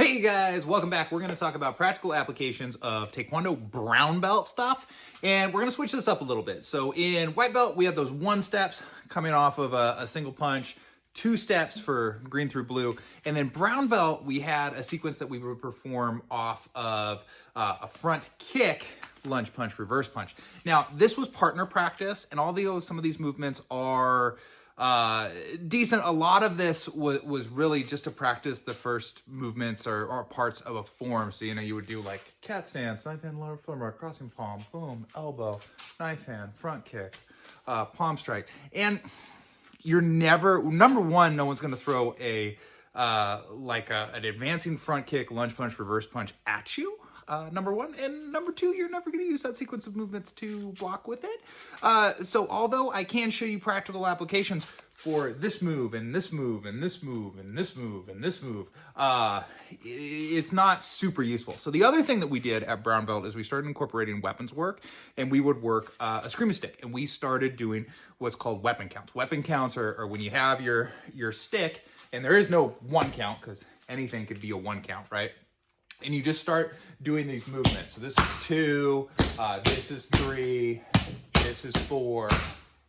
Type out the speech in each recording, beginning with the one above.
Hey guys, welcome back. We're going to talk about practical applications of Taekwondo brown belt stuff, and we're going to switch this up a little bit. So in white belt, we have those 1 steps coming off of a single punch, 2 steps for green through blue, and then brown belt, we had a sequence that we would perform off of a front kick, lunge punch, reverse punch. Now, this was partner practice, and some of these movements are decent. A lot of this was really just to practice the first movements or parts of a form. So, you would do like cat stance, knife hand, lower femur, crossing palm, boom, elbow, knife hand, front kick, palm strike. And you're never, number one, no one's going to throw an advancing front kick, lunge punch, reverse punch at you. Number one, and number two, you're never going to use that sequence of movements to block with it. So although I can show you practical applications for this move and this move and this move and this move and this move, it's not super useful. So the other thing that we did at brown belt is we started incorporating weapons work, and we would work a Escrima stick, and we started doing what's called weapon counts. Weapon counts are when you have your stick, and there is no 1 count because anything could be a 1 count, right? And you just start doing these movements. So this is 2, this is 3, this is 4,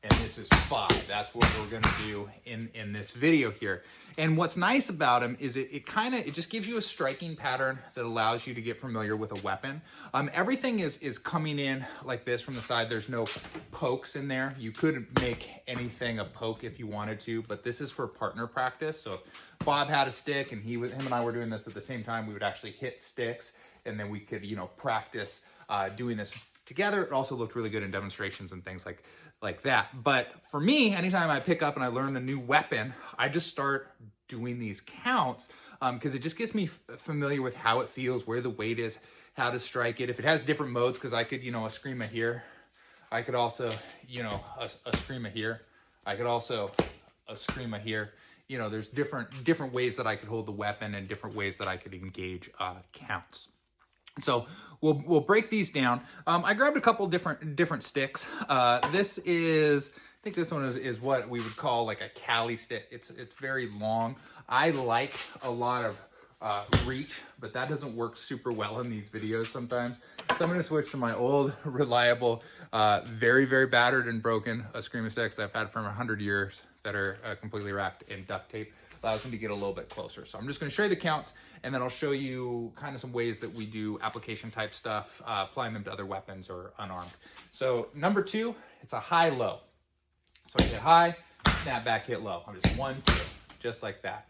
and this is 5. That's what we're gonna do in this video here. And what's nice about them is it just gives you a striking pattern that allows you to get familiar with a weapon. Everything is coming in like this from the side. There's no pokes in there. You could make anything a poke if you wanted to, but this is for partner practice. So if Bob had a stick and him and I were doing this at the same time, we would actually hit sticks, and then we could, practice doing this together. It also looked really good in demonstrations and things like that. But for me, anytime I pick up and I learn a new weapon, I just start doing these counts because it just gets me familiar with how it feels, where the weight is, how to strike it. If it has different modes, because I could, Escrima here. I could also, Escrima here. I could also Escrima here. There's different ways that I could hold the weapon and different ways that I could engage counts. So we'll break these down. I grabbed a couple different sticks. This is, I think this one is what we would call like a Cali stick. It's very long. I like a lot of reach, but that doesn't work super well in these videos sometimes. So I'm gonna switch to my old, reliable, very, very battered and broken Escrima sticks I've had for 100 years that are completely wrapped in duct tape. Allows them to get a little bit closer. So I'm just gonna show you the counts, and then I'll show you kind of some ways that we do application type stuff, applying them to other weapons or unarmed. So number 2, it's a high-low. So I hit high, snap back, hit low. I'm just 1, 2, just like that.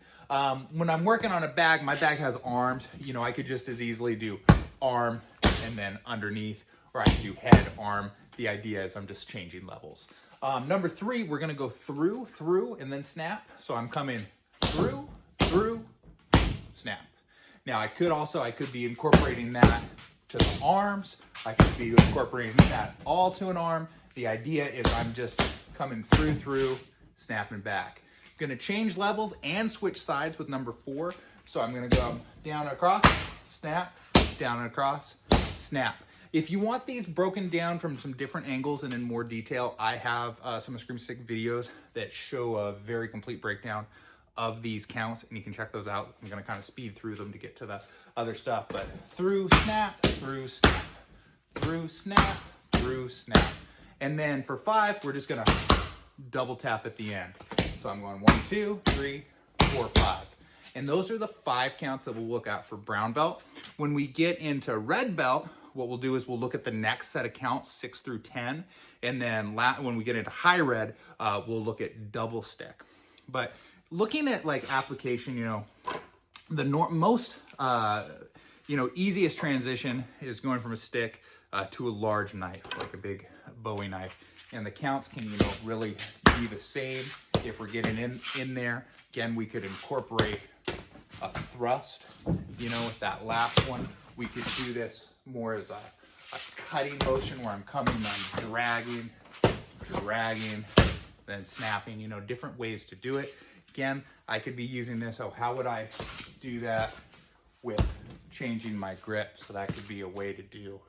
When I'm working on a bag, my bag has arms. I could just as easily do arm and then underneath, or I could do head, arm. The idea is I'm just changing levels. Number 3, we're gonna go through, and then snap. So I'm coming through, snap. Now I could be incorporating that to the arms. I could be incorporating that all to an arm. The idea is I'm just coming through, snapping back. I'm gonna change levels and switch sides with number 4. So I'm gonna go down and across, snap, down and across, snap. If you want these broken down from some different angles and in more detail, I have some Escrima stick videos that show a very complete breakdown of these counts, and you can check those out. I'm gonna kind of speed through them to get to the other stuff, but through, snap, through, snap, through, snap, through, snap. And then for 5, we're just gonna double tap at the end. So I'm going 1, 2, 3, 4, 5. And those are the 5 counts that we'll look at for brown belt. When we get into red belt, what we'll do is we'll look at the next set of counts, 6 through 10. And then when we get into high red, we'll look at double stick. But looking at like application, the most, easiest transition is going from a stick to a large knife, like a big Bowie knife. And the counts can, really be the same if we're getting in there. Again, we could incorporate a thrust, with that last one. We could do this more as a cutting motion where I'm coming, I'm dragging, then snapping, different ways to do it. Again, I could be using this. Oh, how would I do that with changing my grip? So that could be a way to do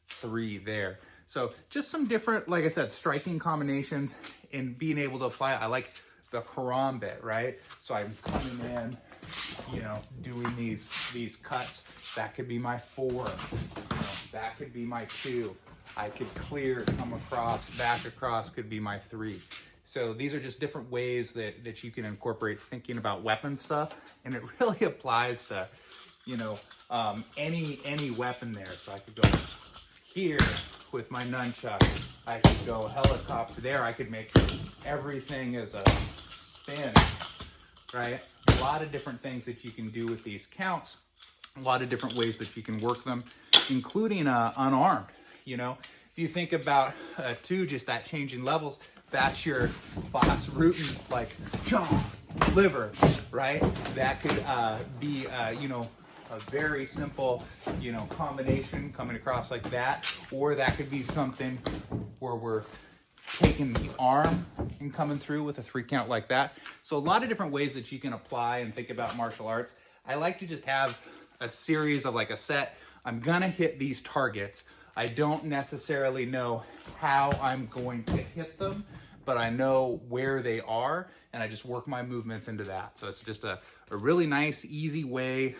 3 there. So just some different, like I said, striking combinations and being able to apply it. I like the haram bit, right? So I'm coming in, you know, doing these cuts. That could be my 4. You know, that could be my 2. I could clear, come across, back across could be my 3. So these are just different ways that you can incorporate thinking about weapon stuff, and it really applies to, you know, any weapon there. So I could go here with my nunchuck. I could go helicopter there. I could make everything as a spin, right? A lot of different things that you can do with these counts. A lot of different ways that you can work them, including unarmed. You know, if you think about too, just that changing levels, that's your boss rooting, like jaw, liver, right? That could be, you know, a very simple, you know, combination coming across like that, or that could be something where we're taking the arm and coming through with a 3 count like that. So a lot of different ways that you can apply and think about martial arts. I like to just have a series of like a set. I'm gonna hit these targets. I don't necessarily know how I'm going to hit them, but I know where they are, and I just work my movements into that. So it's just a really nice, easy way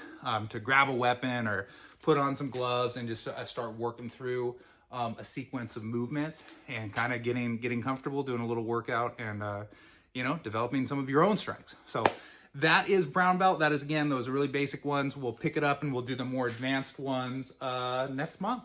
to grab a weapon or put on some gloves and just start working through a sequence of movements and kind of getting comfortable, doing a little workout, and you know, developing some of your own strengths. So that is brown belt. That is, again, those really basic ones. We'll pick it up and we'll do the more advanced ones next month.